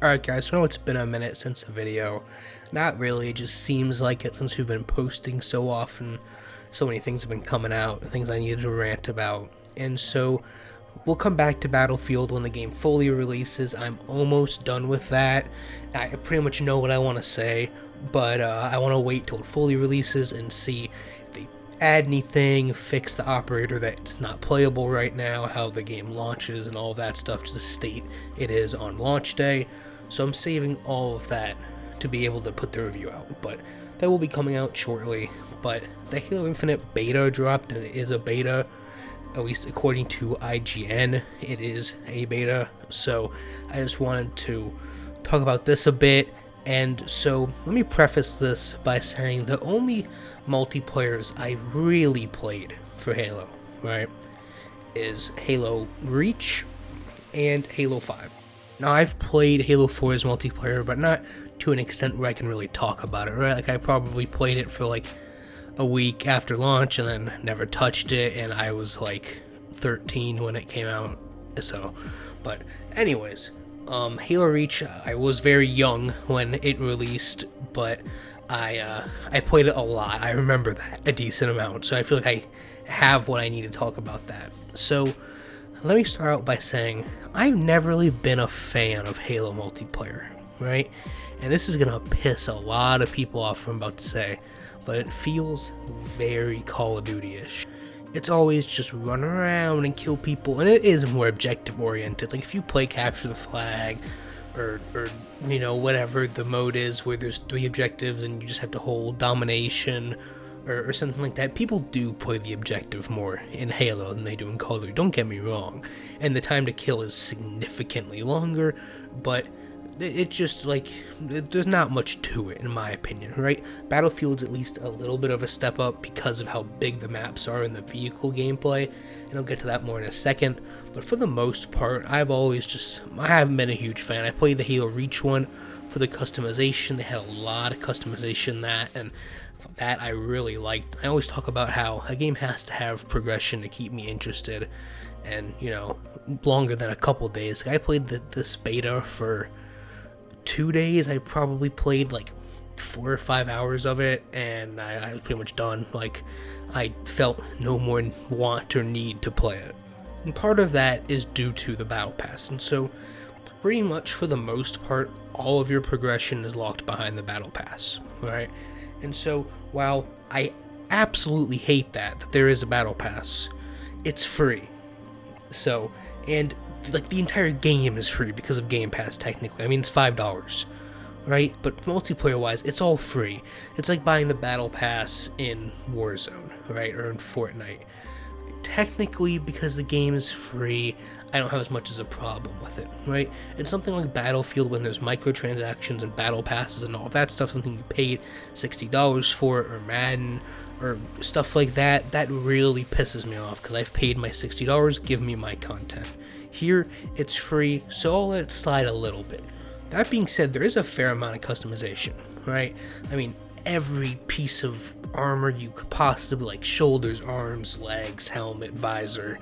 Alright guys, I know it's been a minute since the video. Not really, it just seems like it since we've been posting so often. So many things have been coming out, things I needed to rant about. And so, we'll come back to Battlefield when the game fully releases. I'm almost done with that. I pretty much know what I want to say, but I want to wait till it fully releases and see if they add anything, fix the operator that's not playable right now, how the game launches and all that stuff, just to state it is on launch day. So I'm saving all of that to be able to put the review out, but that will be coming out shortly. But the Halo Infinite beta dropped, and it is a beta, at least according to IGN, it is a beta. So I just wanted to talk about this a bit. And so let me preface this by saying the only multiplayers I really played for Halo, right, is Halo Reach and Halo 5. Now, I've played Halo 4's multiplayer, but not to an extent where I can really talk about it, right? Like, I probably played it for like a week after launch and then never touched it, and I was like 13 when it came out. So, but anyways, Halo Reach, I was very young when it released, but I played it a lot. I remember that a decent amount, so I feel like I have what I need to talk about that. So let me start out by saying I've never really been a fan of Halo multiplayer, right? And this is gonna piss a lot of people off what I'm about to say, but it feels very Call of Duty-ish. It's always just run around and kill people, and it is more objective oriented. Like if you play Capture the Flag, or you know, whatever the mode is where there's 3 objectives and you just have to hold domination or something like that, people do play the objective more in Halo than they do in Call of Duty, don't get me wrong. And the time to kill is significantly longer, but it's just like, there's not much to it in my opinion, right? Battlefield's at least a little bit of a step up because of how big the maps are in the vehicle gameplay, and I'll get to that more in a second. But for the most part, I haven't been a huge fan. I played the Halo Reach one for the customization. They had a lot of customization in that, and that I really liked. I always talk about how a game has to have progression to keep me interested, and you know, longer than a couple days. Like I played this beta for 2 days. I probably played like 4 or 5 hours of it, and I was pretty much done. Like, I felt no more want or need to play it. And part of that is due to the battle pass, and so pretty much for the most part, all of your progression is locked behind the battle pass, right? And so while I absolutely hate that there is a battle pass, it's free. So, and like the entire game is free because of Game Pass technically. I mean, it's $5, right? But multiplayer wise, it's all free. It's like buying the battle pass in Warzone, right? Or in Fortnite. Technically, because the game is free, I don't have as much as a problem with it, right? It's something like Battlefield when there's microtransactions and battle passes and all that stuff, something you paid $60 for, or Madden, or stuff like that, that really pisses me off because I've paid my $60, give me my content. Here, it's free, so I'll let it slide a little bit. That being said, there is a fair amount of customization, right? I mean, every piece of armor you could possibly, like shoulders, arms, legs, helmet, visor,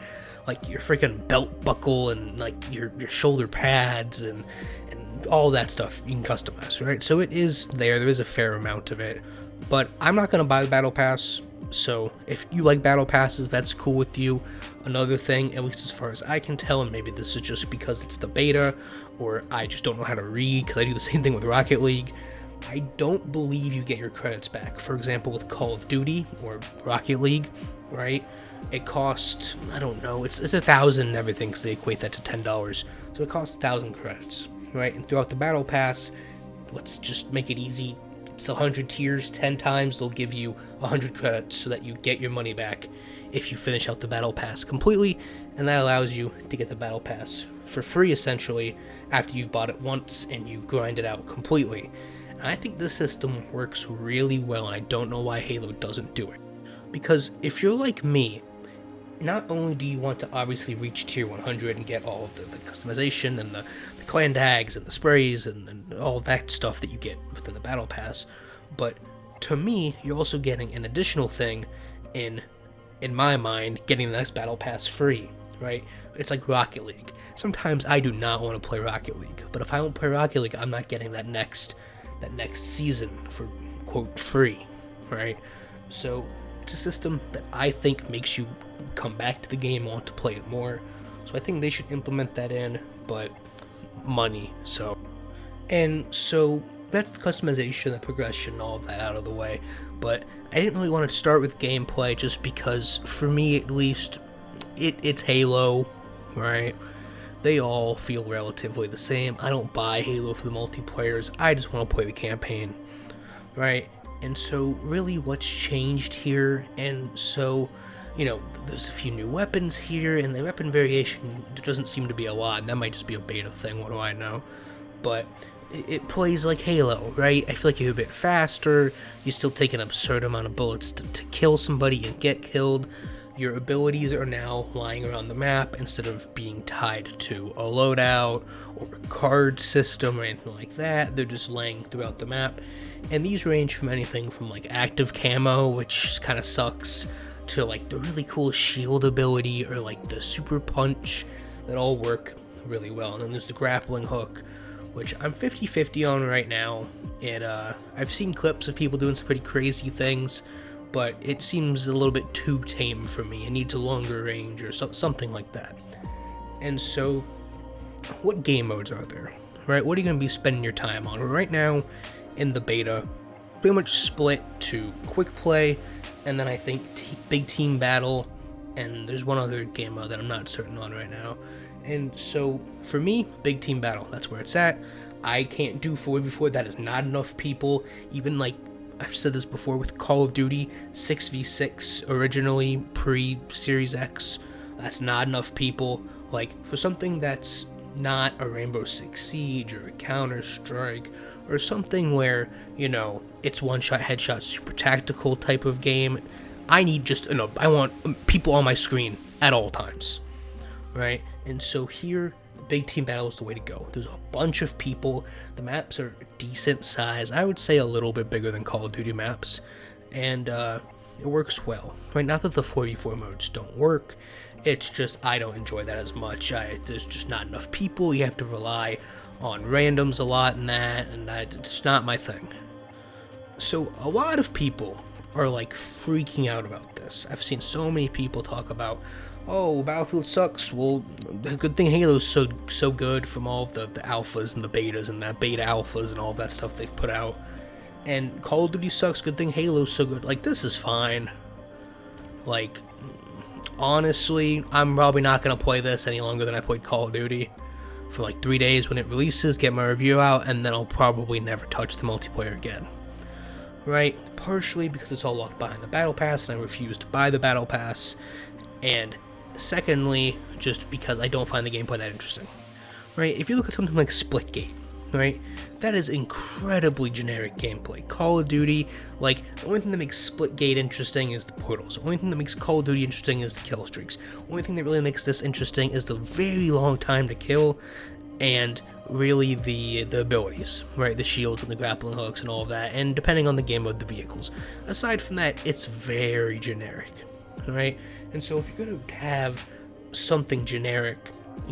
like your freaking belt buckle and like your shoulder pads and all that stuff you can customize, right? So it is there is a fair amount of it, but I'm not going to buy the battle pass. So if you like battle passes, that's cool with you. Another thing, at least as far as I can tell, and maybe this is just because it's the beta or I just don't know how to read because I do the same thing with Rocket League, I don't believe you get your credits back. For example, with Call of Duty or Rocket League, right? It costs, I don't know, it's 1,000 and everything because they equate that to $10. So it costs 1,000 credits, right? And throughout the battle pass, let's just make it easy. It's 100 tiers, 10 times they'll give you 100 credits so that you get your money back if you finish out the battle pass completely, and that allows you to get the battle pass for free essentially after you've bought it once and you grind it out completely. And I think this system works really well, and I don't know why Halo doesn't do it. Because if you're like me, not only do you want to obviously reach tier 100 and get all of the customization and the clan tags and the sprays and all that stuff that you get within the battle pass, but to me, you're also getting an additional thing in my mind, getting the next battle pass free. right? It's like Rocket League. Sometimes I do not want to play Rocket League, but if I don't play Rocket League, I'm not getting that next season for quote free, right? So it's a system that I think makes you come back to the game and want to play it more. So I think they should implement that in, but money. So that's the customization, the progression, all of that out of the way. But I didn't really want to start with gameplay just because, for me at least, it's Halo, right? They all feel relatively the same. I don't buy Halo for the multiplayers. I just want to play the campaign, right? And so really what's changed here, and so, there's a few new weapons here, and the weapon variation doesn't seem to be a lot, and that might just be a beta thing, what do I know? But it plays like Halo, right? I feel like you're a bit faster, you still take an absurd amount of bullets to kill somebody and get killed. Your abilities are now lying around the map instead of being tied to a loadout or a card system or anything like that. They're just laying throughout the map. And these range from anything from like active camo, which kind of sucks, to like the really cool shield ability or like the super punch, that all work really well. And then there's the grappling hook, which I'm 50-50 on right now. And I've seen clips of people doing some pretty crazy things, but it seems a little bit too tame for me. It needs a longer range or something like that. And so, what game modes are there, right? What are you going to be spending your time on? Right now, in the beta, pretty much split to quick play, and then I think big team battle, and there's one other game mode that I'm not certain on right now. And so, for me, big team battle, that's where it's at. I can't do 4v4, that is not enough people. Even like, I've said this before with Call of Duty, 6v6 originally, pre-Series X, that's not enough people. Like, for something that's not a Rainbow Six Siege or a Counter-Strike, or something where, it's one-shot, headshot, super tactical type of game, I need I want people on my screen at all times, right? And so here, big team battle is the way to go. There's a bunch of people, the maps are decent size, I would say a little bit bigger than Call of Duty maps, and it works well, right? Not that the 4v4 modes don't work, it's just I don't enjoy that as much. There's just not enough people, you have to rely on randoms a lot in that, and it's not my thing. So a lot of people are like freaking out about this. I've seen so many people talk about, oh, Battlefield sucks. Well, good thing Halo's so good from all of the alphas and the betas and the beta alphas and all of that stuff they've put out. And Call of Duty sucks. Good thing Halo's so good. Like, this is fine. Like, honestly, I'm probably not going to play this any longer than I played Call of Duty. For like 3 days when it releases, get my review out, and then I'll probably never touch the multiplayer again. Right? Partially because it's all locked behind the Battle Pass, and I refuse to buy the Battle Pass. And secondly, just because I don't find the gameplay that interesting, right? If you look at something like Splitgate, right, that is incredibly generic gameplay. Call of Duty, like, the only thing that makes Splitgate interesting is the portals. The only thing that makes Call of Duty interesting is the kill streaks. The only thing that really makes this interesting is the very long time to kill, and really the abilities, right? The shields and the grappling hooks and all of that, and depending on the game mode, the vehicles. Aside from that, it's very generic, right? And so if you're going to have something generic,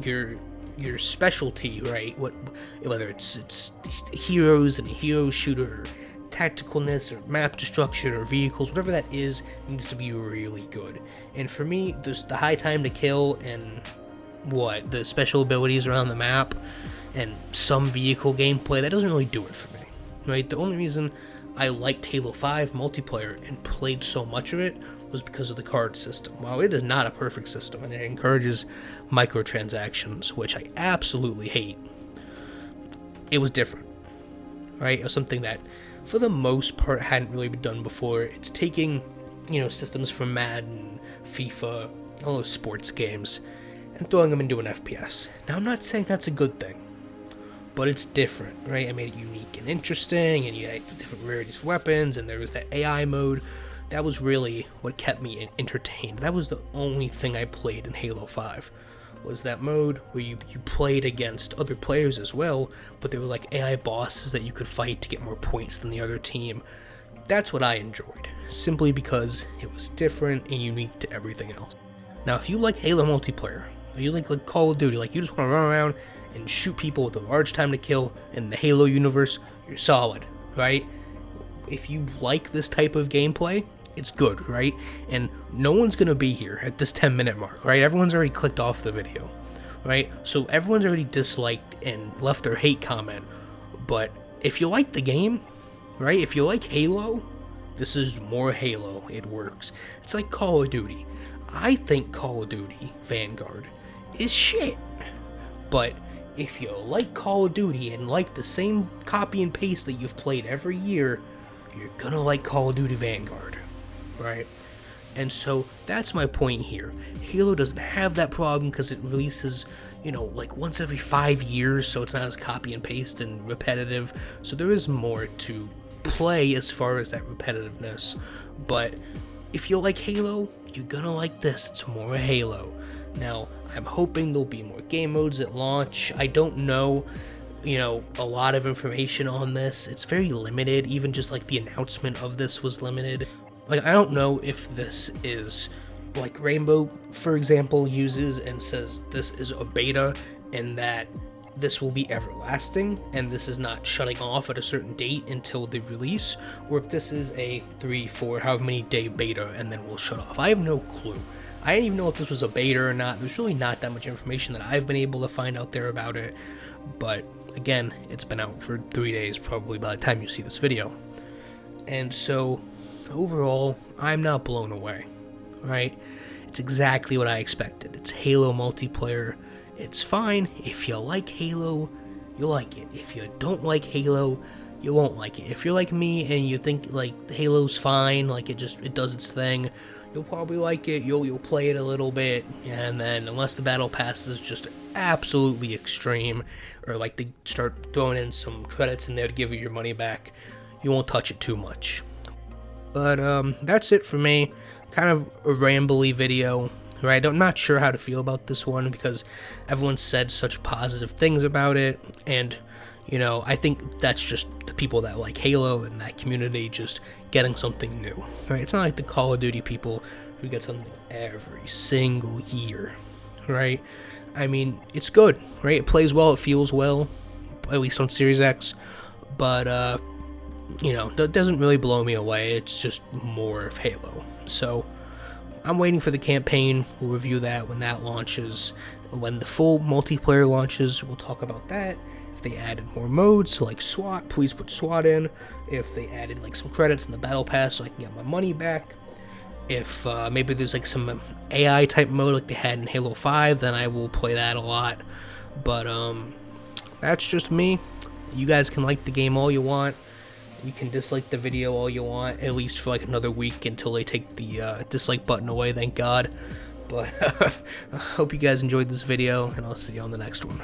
your specialty, right, whether it's heroes and a hero shooter, or tacticalness, or map destruction, or vehicles, whatever that is, needs to be really good. And for me, there's the high time to kill and the special abilities around the map and some vehicle gameplay, that doesn't really do it for me, right? The only reason I liked Halo 5 multiplayer and played so much of it was because of the card system. While it is not a perfect system and it encourages microtransactions, which I absolutely hate, it was different, right? It was something that, for the most part, hadn't really been done before. It's taking, systems from Madden, FIFA, all those sports games, and throwing them into an FPS. Now, I'm not saying that's a good thing, but it's different, right? I made it unique and interesting, and you had different rarities for weapons, and there was that AI mode. That was really what kept me entertained. That was the only thing I played in Halo 5, was that mode where you played against other players as well, but they were like AI bosses that you could fight to get more points than the other team. That's what I enjoyed, simply because it was different and unique to everything else. Now, if you like Halo multiplayer, or you like Call of Duty, like you just want to run around and shoot people with a large time to kill in the Halo universe, you're solid, right? If you like this type of gameplay, it's good, right? And no one's gonna be here at this 10-minute mark, right? Everyone's already clicked off the video, right? So everyone's already disliked and left their hate comment. But if you like the game, right? If you like Halo, this is more Halo. It works. It's like Call of Duty. I think Call of Duty Vanguard is shit. But if you like Call of Duty and like the same copy and paste that you've played every year, you're gonna like Call of Duty Vanguard, right? And so that's my point here. Halo doesn't have that problem because it releases, like once every 5 years, so it's not as copy and paste and repetitive. So there is more to play as far as that repetitiveness. But if you like Halo, you're gonna like this. It's more Halo. Now, I'm hoping there'll be more game modes at launch. I don't know, a lot of information on this. It's very limited. Even just like the announcement of this was limited. Like, I don't know if this is like Rainbow, for example, uses and says this is a beta and that this will be everlasting and this is not shutting off at a certain date until the release, or if this is a 3, 4, however many day beta and then we'll shut off. I have no clue. I didn't even know if this was a beta or not. There's really not that much information that I've been able to find out there about it. But again, it's been out for 3 days probably by the time you see this video. And so overall, I'm not blown away, right? It's exactly what I expected. It's Halo multiplayer. It's fine. If you like Halo, you'll like it. If you don't like Halo, you won't like it. If you're like me and you think like Halo's fine, like it does its thing, you'll probably like it. You'll play it a little bit, and then unless the battle pass is just absolutely extreme, or like they start throwing in some credits in there to give you your money back, you won't touch it too much. But that's it for me. Kind of a rambly video, right? I'm not sure how to feel about this one because everyone said such positive things about it, and I think that's just the people that like Halo and that community just getting something new, right? It's not like the Call of Duty people who get something every single year, right? I mean, it's good, right? It plays well, it feels well, at least on Series X, but that doesn't really blow me away. It's just more of Halo. So I'm waiting for the campaign. We'll review that when that launches. When the full multiplayer launches, we'll talk about that. If they added more modes, so like SWAT, please put SWAT in. If they added like some credits in the battle pass so I can get my money back. If maybe there's like some AI type mode like they had in Halo 5, then I will play that a lot. But that's just me. You guys can like the game all you want. You can dislike the video all you want, at least for like another week until they take the dislike button away, thank God. But I hope you guys enjoyed this video, and I'll see you on the next one.